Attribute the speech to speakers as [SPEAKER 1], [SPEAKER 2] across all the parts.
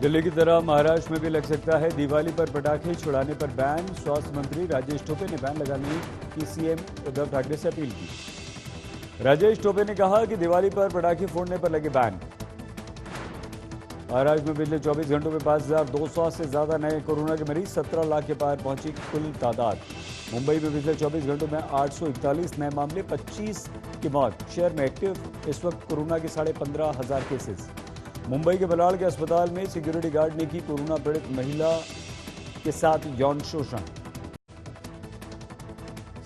[SPEAKER 1] दिल्ली की तरह महाराष्ट्र में भी लग सकता है दिवाली पर पटाखे छुड़ाने पर बैन। स्वास्थ्य मंत्री राजेश टोपे ने बैन लगाने की सीएम उद्धव ठाकरे से अपील की। राजेश टोपे ने कहा कि दिवाली पर पटाखे फोड़ने पर लगे बैन। महाराष्ट्र में पिछले 24 घंटों में 5,200 से ज्यादा नए कोरोना के मरीज, 17 लाख के पार पहुंची कुल तादाद। मुंबई में पिछले 24 घंटों में 841 नए मामले, 25 की मौत। शहर में एक्टिव इस वक्त कोरोना के 15,500 केसेस। मुंबई के बलाड़ के अस्पताल में सिक्योरिटी गार्ड ने की कोरोना पीड़ित महिला के साथ यौन शोषण।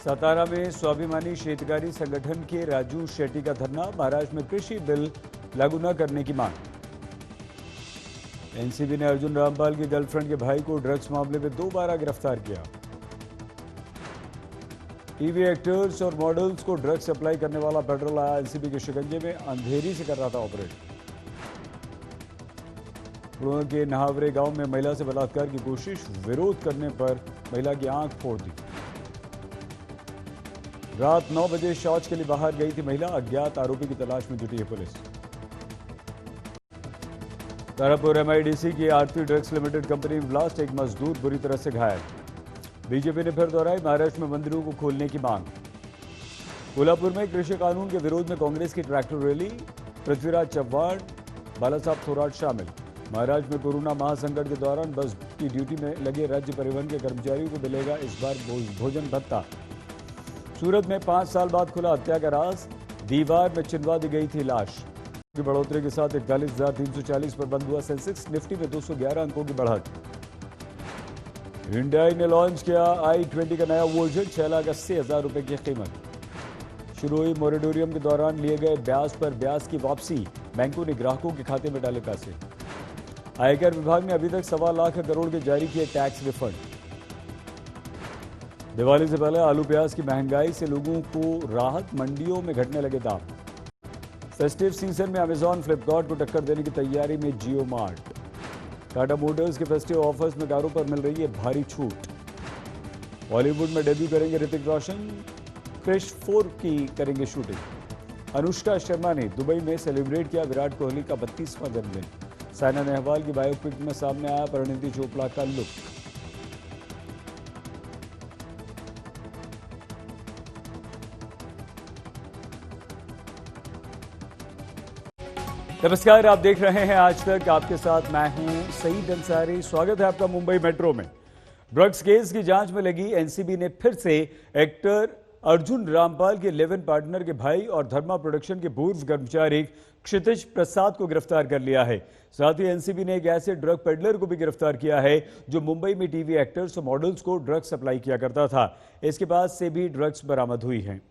[SPEAKER 1] सातारा में स्वाभिमानी शेतकारी संगठन के राजू शेट्टी का धरना। महाराष्ट्र में कृषि बिल लागू न करने की मांग। एनसीबी ने अर्जुन रामपाल की गर्लफ्रेंड के भाई को ड्रग्स मामले में दोबारा गिरफ्तार किया। टीवी एक्टर्स और मॉडल्स को ड्रग्स सप्लाई करने वाला पेट्रोल आया एनसीबी के शिकंजे में, अंधेरी से कर रहा था ऑपरेट। पुणे के नहावरे गांव में महिला से बलात्कार की कोशिश, विरोध करने पर महिला की आंख फोड़ दी। रात 9 बजे शौच के लिए बाहर गई थी महिला, अज्ञात आरोपी की तलाश में जुटी है पुलिस। तारापुर एमआईडीसी की आरती ड्रग्स लिमिटेड कंपनी में ब्लास्ट, एक मजदूर बुरी तरह से घायल। बीजेपी ने फिर दोहराई महाराष्ट्र में मंदिरों को खोलने की मांग। कोल्हापुर में कृषि कानून के विरोध में कांग्रेस की ट्रैक्टर रैली, पृथ्वीराज चव्हाण, बालासाहब थोराट शामिल। महाराष्ट्र में कोरोना महासंकट के दौरान बस की ड्यूटी में लगे राज्य परिवहन के कर्मचारियों को मिलेगा इस बार भोजन भत्ता। सूरत में 5 साल बाद खुला हत्या का राज, दीवार में चिनवा दी गई थी लाश। की बढ़ोतरी के साथ 41,340 पर बंद हुआ सेंसेक्स, निफ्टी में 211 अंकों की बढ़त। हिंडाई ने लॉन्च किया i20 का नया वर्जन, 6,80,000 रुपए की कीमत। शुरू हुई मोरेटोरियम के दौरान लिए गए ब्याज पर ब्याज की वापसी, बैंकों ने ग्राहकों के खाते में डाले पैसे। आयकर विभाग ने अभी तक 1.25 लाख करोड़ के जारी किए टैक्स रिफंड। दिवाली से पहले आलू प्याज की महंगाई से लोगों को राहत, मंडियों में घटने लगे दाम। फेस्टिव सीजन में अमेजॉन फ्लिपकार्ट को टक्कर देने की तैयारी में जियो मार्ट। टाटा मोटर्स के फेस्टिव ऑफर्स में कारों पर मिल रही है भारी छूट। बॉलीवुड में डेब्यू करेंगे ऋतिक रोशन, क्रिश 4 की करेंगे शूटिंग। अनुष्का शर्मा ने दुबई में सेलिब्रेट किया विराट कोहली का 32वां जन्मदिन। साइना नेहवाल की बायोपिक में सामने आया परिणीति चोपड़ा का लुक। नमस्कार, आप देख रहे हैं आज तक, आपके साथ मैं हूं सईद अंसारी। स्वागत है आपका मुंबई मेट्रो में। ड्रग्स केस की जांच में लगी एनसीबी ने फिर से एक्टर अर्जुन रामपाल के लिव इन पार्टनर के भाई और धर्मा प्रोडक्शन के पूर्व कर्मचारी क्षितिज प्रसाद को गिरफ्तार कर लिया है। साथ ही एनसीबी ने एक ऐसे ड्रग पेडलर को भी गिरफ्तार किया है जो मुंबई में टीवी एक्टर्स और मॉडल्स को ड्रग्स सप्लाई किया करता था। इसके पास से भी ड्रग्स बरामद हुई हैं।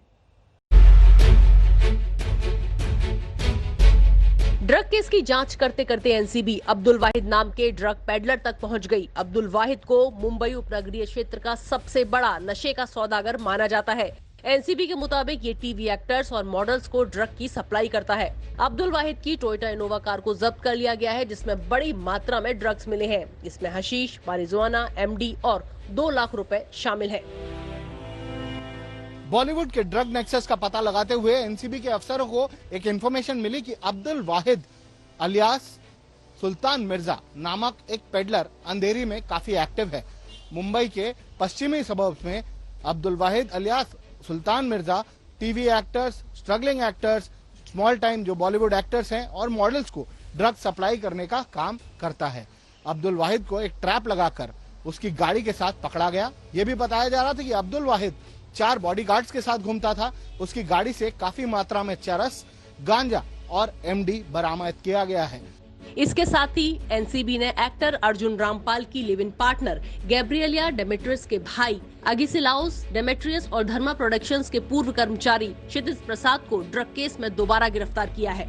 [SPEAKER 2] ड्रग केस की जांच करते करते एनसीबी अब्दुल वाहिद नाम के ड्रग पेडलर तक पहुंच गई। अब्दुल वाहिद को मुंबई उपनगरीय क्षेत्र का सबसे बड़ा नशे का सौदागर माना जाता है। एनसीबी के मुताबिक ये टीवी एक्टर्स और मॉडल्स को ड्रग की सप्लाई करता है। अब्दुल वाहिद की टोयोटा इनोवा कार को जब्त कर लिया गया है, जिसमें बड़ी मात्रा में ड्रग्स मिले हैं। इसमें हशीश, मारिजुआना, एमडी और 2 लाख रुपए शामिल है।
[SPEAKER 3] बॉलीवुड के ड्रग नेक्सस का पता लगाते हुए एनसीबी के अफसरों को एक इन्फॉर्मेशन मिली कि अब्दुल वाहिद अलियास सुल्तान मिर्जा नामक एक पेडलर अंधेरी में काफी एक्टिव है। मुंबई के पश्चिमी सबर्ब्स में Abdul Wahid alias Sultan Mirza TV actors, struggling actors, small time जो बॉलीवुड एक्टर्स हैं और मॉडल्स को ड्रग सप्लाई करने का काम करता है। अब्दुल वाहिद को एक ट्रैप लगाकर उसकी गाड़ी के साथ पकड़ा गया। ये भी बताया जा रहा था कि अब्दुल वाहिद 4 बॉडीगार्ड्स के साथ घूमता था। उसकी गाड़ी से काफी मात्रा में चरस, गांजा और एमडी बरामद किया गया है।
[SPEAKER 2] इसके साथ ही एनसीबी ने एक्टर अर्जुन रामपाल की लिव इन पार्टनर गैब्रिएलिया डेमेट्रियस के भाई अगिसिलाउस डेमेट्रियस और धर्मा प्रोडक्शंस के पूर्व कर्मचारी क्षितिज प्रसाद को ड्रग केस में दोबारा गिरफ्तार किया है।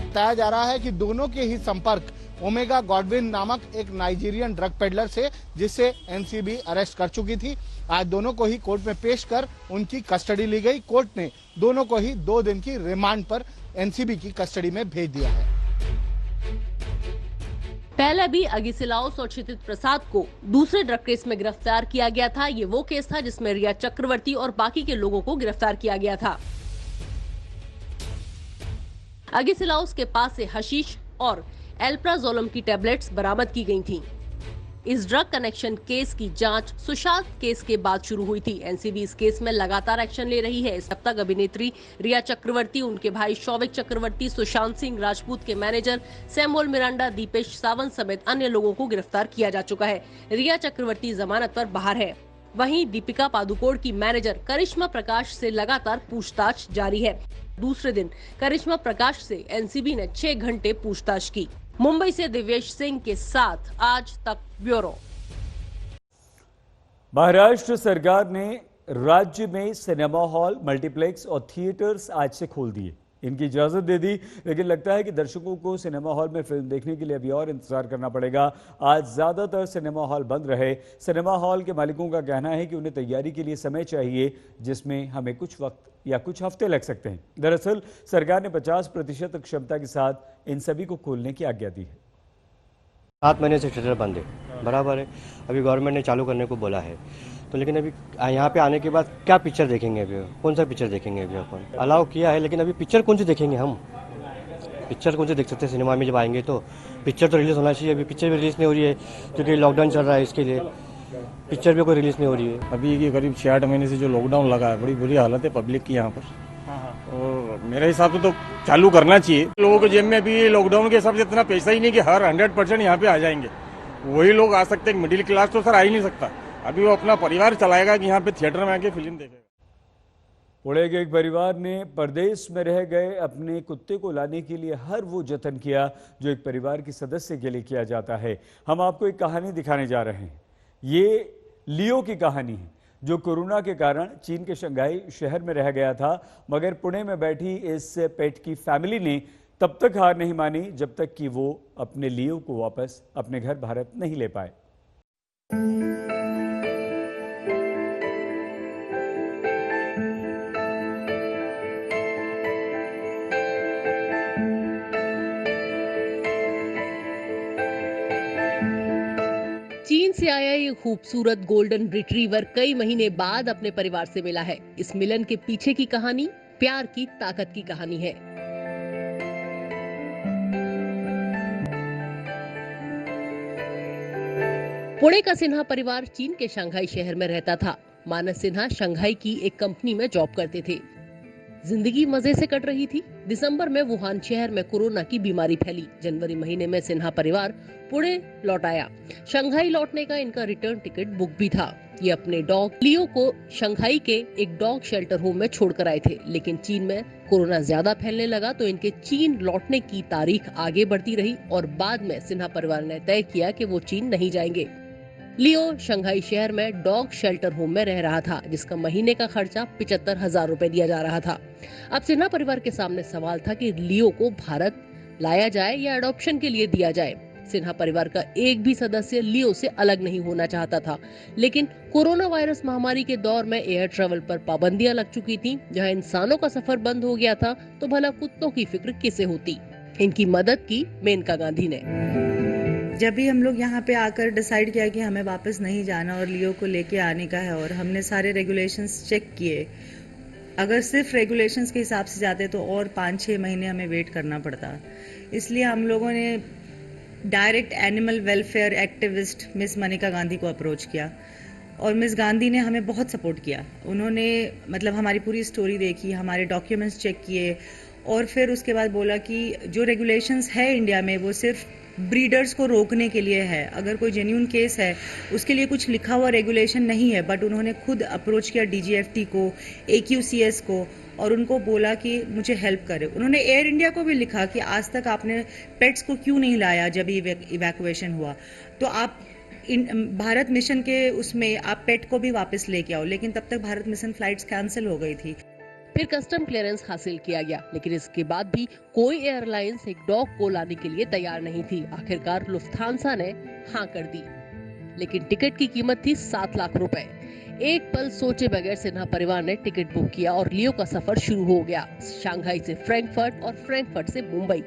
[SPEAKER 3] बताया जा रहा है कि दोनों के ही संपर्क ओमेगा गॉडविन नामक एक नाइजीरियन ड्रग पेडलर से, जिसे एनसीबी अरेस्ट कर चुकी थी। आज दोनों को ही कोर्ट में पेश कर उनकी कस्टडी ली गई। कोर्ट ने दोनों को ही 2 दिन की रिमांड पर एनसीबी की कस्टडी में भेज दिया है।
[SPEAKER 2] पहले भी अगिसिलाउस और क्षितिज प्रसाद को दूसरे ड्रग केस में गिरफ्तार किया गया था। ये वो केस था जिसमें रिया चक्रवर्ती और बाकी के लोगों को गिरफ्तार किया गया था। अगिसिलाउस के पास से हशीश और एल्प्राजोलम की टैबलेट्स बरामद की गई थीं। इस ड्रग कनेक्शन केस की जांच सुशांत केस के बाद शुरू हुई थी। एनसीबी इस केस में लगातार एक्शन ले रही है। इस अब तक अभिनेत्री रिया चक्रवर्ती, उनके भाई शौविक चक्रवर्ती, सुशांत सिंह राजपूत के manager Samuel Miranda, Dipesh Sawant समेत अन्य लोगों को गिरफ्तार किया जा चुका है। रिया चक्रवर्ती जमानत पर बाहर है। वहीं दीपिका पादुकोण की मैनेजर करिश्मा प्रकाश से लगातार पूछताछ जारी है। दूसरे दिन करिश्मा प्रकाश से एनसीबी ने 6 घंटे पूछताछ की। मुंबई से दिव्येश सिंह के साथ आज तक ब्यूरो।
[SPEAKER 1] महाराष्ट्र सरकार ने राज्य में सिनेमा हॉल, मल्टीप्लेक्स और थिएटर्स आज से खोल दिए। इनकी इजाजत दे दी, लेकिन लगता है कि दर्शकों को सिनेमा हॉल में फिल्म देखने के लिए अभी और इंतजार करना पड़ेगा। आज ज्यादातर सिनेमा हॉल बंद रहे। सिनेमा हॉल के मालिकों का कहना है कि उन्हें तैयारी के लिए समय चाहिए, जिसमें हमें कुछ वक्त या कुछ हफ्ते लग सकते हैं। दरअसल सरकार ने 50% क्षमता के साथ इन सभी को खोलने की आज्ञा दी है।
[SPEAKER 4] 7 महीने से थिएटर बंद है, बराबर है। अभी गवर्नमेंट ने चालू करने को बोला है, तो लेकिन अभी यहाँ पे आने के बाद क्या पिक्चर देखेंगे? अभी कौन सा पिक्चर देखेंगे? अभी अपन अलाउ किया है, लेकिन अभी पिक्चर कौन सी देखेंगे? हम पिक्चर कौन से देख सकते हैं? सिनेमा में जब आएंगे तो पिक्चर तो रिलीज होना चाहिए। अभी पिक्चर भी रिलीज नहीं हो रही है क्योंकि लॉकडाउन चल रहा है, इसके लिए पिक्चर भी कोई रिलीज नहीं हो रही है।
[SPEAKER 5] अभी ये करीब 6-8 महीने से जो लॉकडाउन लगा है, बड़ी बुरी हालत है पब्लिक की यहाँ पर। और मेरे हिसाब से तो चालू करना चाहिए। लोगों के जेब में अभी लॉकडाउन के हिसाब से इतना पैसा ही नहीं कि हर 100% यहाँ पे आ जाएंगे। वही लोग आ सकते हैं, मिडिल क्लास तो सर आ ही नहीं सकता। अभी वो अपना परिवार चलाएगा कि यहाँ पे थिएटर में आके फिल्म देखेगा।
[SPEAKER 1] पुणे के एक परिवार ने परदेश में रह गए अपने कुत्ते को लाने के लिए हर वो जतन किया जो एक परिवार के सदस्य के लिए किया जाता है। हम आपको एक कहानी दिखाने जा रहे हैं। ये लियो की कहानी है, जो कोरोना के कारण चीन के शंघाई शहर में रह गया था, मगर पुणे में बैठी इस पेट की फैमिली ने तब तक हार नहीं मानी जब तक कि वो अपने लियो को वापस अपने घर भारत नहीं ले पाए।
[SPEAKER 2] चीन से आया ये खूबसूरत गोल्डन रिट्रीवर कई महीने बाद अपने परिवार से मिला है। इस मिलन के पीछे की कहानी प्यार की ताकत की कहानी है। पुणे का सिन्हा परिवार चीन के शंघाई शहर में रहता था। मानस सिन्हा शंघाई की एक कंपनी में जॉब करते थे। जिंदगी मजे से कट रही थी। दिसंबर में वुहान शहर में कोरोना की बीमारी फैली। जनवरी महीने में सिन्हा परिवार पुणे लौट आया। शंघाई लौटने का इनका रिटर्न टिकट बुक भी था। ये अपने डॉग लियो को शंघाई के एक डॉग शेल्टर होम में छोड़कर आए थे, लेकिन चीन में कोरोना ज्यादा फैलने लगा तो इनके चीन लौटने की तारीख आगे बढ़ती रही और बाद में सिन्हा परिवार ने तय किया कि वो चीन नहीं जाएंगे। लियो शंघाई शहर में डॉग शेल्टर होम में रह रहा था, जिसका महीने का खर्चा 75,000 रुपए दिया जा रहा था। अब सिन्हा परिवार के सामने सवाल था कि लियो को भारत लाया जाए या अडॉप्शन के लिए दिया जाए। सिन्हा परिवार का एक भी सदस्य लियो से अलग नहीं होना चाहता था, लेकिन कोरोना वायरस महामारी के दौर में एयर ट्रैवल पर पाबंदियां लग चुकी थीं। जहां इंसानों का सफर बंद हो गया था तो भला कुत्तों की फिक्र किसे होती। इनकी मदद की मेनका गांधी ने।
[SPEAKER 6] जब भी हम लोग यहाँ पे आकर डिसाइड किया कि हमें वापस नहीं जाना और लियो को लेके आने का है, और हमने सारे रेगुलेशंस चेक किए। अगर सिर्फ रेगुलेशंस के हिसाब से जाते तो और 5-6 महीने हमें वेट करना पड़ता। इसलिए हम लोगों ने direct animal welfare activist miss Manika Gandhi को अप्रोच किया और मिस गांधी ने हमें बहुत सपोर्ट किया। उन्होंने मतलब हमारी पूरी स्टोरी देखी, हमारे डॉक्यूमेंट्स चेक किए और फिर उसके बाद बोला कि जो रेगुलेशंस है इंडिया में वो सिर्फ ब्रीडर्स को रोकने के लिए है। अगर कोई जेन्युइन केस है उसके लिए कुछ लिखा हुआ रेगुलेशन नहीं है। बट उन्होंने खुद अप्रोच किया डीजीएफटी को, AQCS को, और उनको बोला कि मुझे हेल्प करे। उन्होंने एयर इंडिया को भी लिखा कि आज तक आपने पेट्स को क्यों नहीं लाया जब इवैक्यूएशन हुआ, तो आप भारत मिशन के उसमें आप पेट को भी वापस लेके आओ। लेकिन तब तक भारत मिशन फ्लाइट्स कैंसिल हो गई थी।
[SPEAKER 2] फिर कस्टम क्लियरेंस हासिल किया गया, लेकिन इसके बाद भी कोई एयरलाइंस एक डॉग को लाने के लिए तैयार नहीं थी। आखिरकार लुफ्थांसा ने हाँ कर दी, लेकिन टिकट की कीमत थी 7 लाख रुपए। एक पल सोचे बगैर सिन्हा परिवार ने टिकट बुक किया और लियो का सफर शुरू हो गया। शंघाई से फ्रैंकफर्ट और फ्रैंकफर्ट से मुंबई।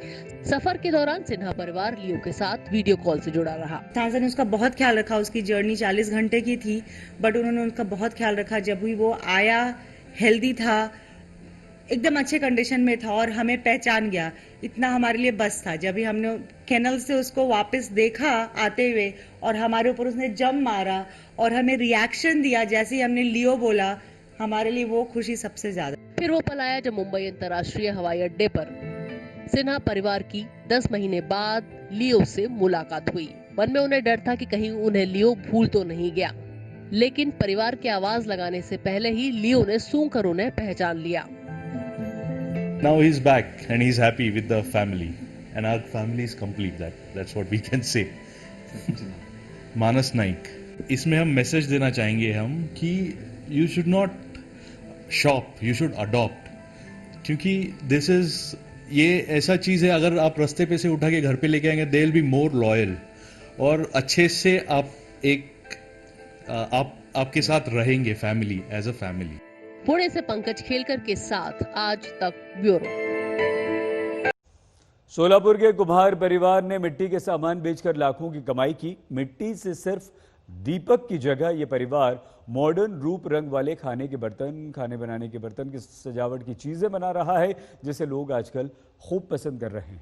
[SPEAKER 2] सफर के दौरान सिन्हा परिवार लियो के साथ वीडियो कॉल से जुड़ा रहा।
[SPEAKER 6] लुफ्थांसा ने उसका बहुत ख्याल रखा। उसकी जर्नी 40 घंटे की थी, बट उन्होंने उसका बहुत ख्याल रखा। जब भी वो आया हेल्दी था, एकदम अच्छे कंडीशन में था और हमें पहचान गया, इतना हमारे लिए बस था। जब भी हमने केनल से उसको वापस देखा आते हुए और हमारे ऊपर उसने जंप मारा और हमें रिएक्शन दिया जैसे ही हमने लियो बोला, हमारे लिए वो खुशी सबसे ज्यादा।
[SPEAKER 2] फिर वो पलाया जब मुंबई अंतर्राष्ट्रीय हवाई अड्डे पर सिन्हा परिवार की 10 महीने बाद लियो से मुलाकात हुई। मन में उन्हें डर था कि कहीं उन्हें लियो भूल तो नहीं गया, लेकिन परिवार की आवाज लगाने से पहले ही लियो ने सूंघ कर उन्हें पहचान लिया।
[SPEAKER 7] Now he's back and he's happy with the family and our family is complete. That's what we can say. मानस नाइक, इसमें हम मैसेज देना चाहेंगे हम कि you should not shop, you should adopt, क्योंकि this is ये ऐसा चीज है, अगर आप रास्ते पे से उठा के घर पे लेके आएंगे they will be more loyal और अच्छे से आपके साथ रहेंगे family as a family.
[SPEAKER 2] Pune से पंकज खेलकर के साथ आज तक ब्यूरो।
[SPEAKER 1] सोलापुर के कुम्हार परिवार ने मिट्टी के सामान बेचकर लाखों की कमाई की। मिट्टी से सिर्फ दीपक की जगह ये परिवार मॉडर्न रूप रंग वाले खाने के बर्तन, खाने बनाने के बर्तन की सजावट की चीजें बना रहा है, जिसे लोग आजकल खूब पसंद कर रहे हैं।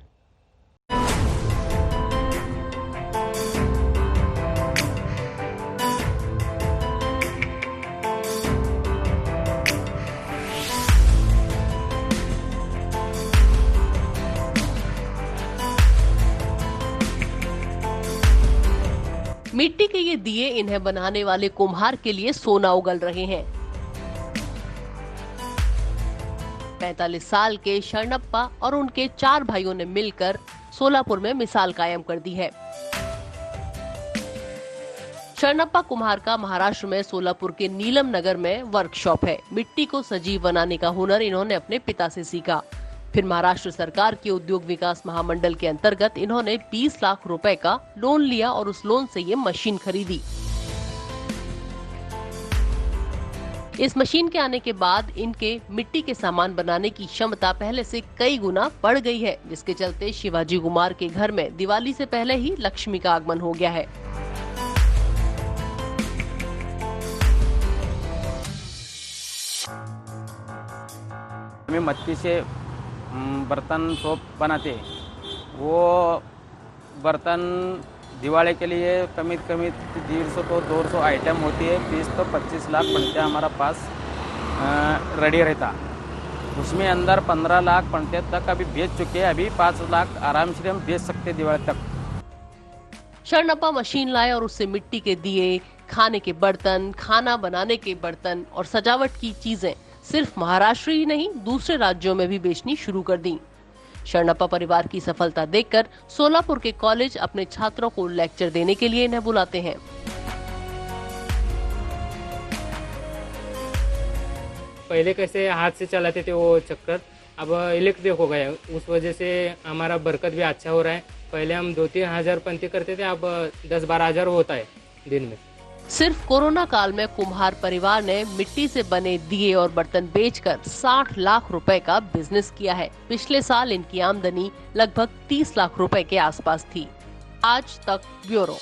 [SPEAKER 2] मिट्टी के ये दिए इन्हें बनाने वाले कुम्हार के लिए सोना उगल रहे हैं। 45 साल के शरणप्पा और उनके 4 भाइयों ने मिलकर सोलापुर में मिसाल कायम कर दी है। शरणप्पा कुम्हार का महाराष्ट्र में सोलापुर के नीलम नगर में वर्कशॉप है। मिट्टी को सजीव बनाने का हुनर इन्होंने अपने पिता से सीखा। फिर महाराष्ट्र सरकार के उद्योग विकास महामंडल के अंतर्गत इन्होंने 20 लाख रुपए का लोन लिया और उस लोन से ये मशीन खरीदी। इस मशीन के आने के बाद इनके मिट्टी के सामान बनाने की क्षमता पहले से कई गुना बढ़ गई है, जिसके चलते शिवाजी कुमार के घर में दिवाली से पहले ही लक्ष्मी का आगमन हो गया है।
[SPEAKER 8] में मट्टी से बर्तन सोप बनाते, वो बर्तन दिवाली के लिए कमी 150 तो 200 आइटम होती है। 20 तो 25 लाख बनते हैं हमारा पास रेडी रहता। उसमें अंदर 15 लाख बनते तक अभी बेच चुके हैं। अभी 5 लाख आराम से हम बेच सकते दिवाली तक।
[SPEAKER 2] शरणप्पा मशीन लाए और उससे मिट्टी के दिए, खाने के बर्तन, खाना बनाने के बर्तन और सजावट की चीजें सिर्फ महाराष्ट्र ही नहीं दूसरे राज्यों में भी बेचनी शुरू कर दी। शरणप्पा परिवार की सफलता देखकर सोलापुर के कॉलेज अपने छात्रों को लेक्चर देने के लिए इन्हें बुलाते हैं।
[SPEAKER 9] पहले कैसे हाथ से चलाते थे वो चक्कर, अब इलेक्ट्रिक हो गया। उस वजह से हमारा बरकत भी अच्छा हो रहा है। पहले हम 2-3 हजार पंथी करते थे, अब 10-12 हजार होता है दिन में।
[SPEAKER 2] सिर्फ कोरोना काल में कुम्हार परिवार ने मिट्टी से बने दिए और बर्तन बेचकर 60 लाख रुपए का बिजनेस किया है। पिछले साल इनकी आमदनी लगभग 30 लाख रुपए के आसपास थी। आज तक ब्यूरो।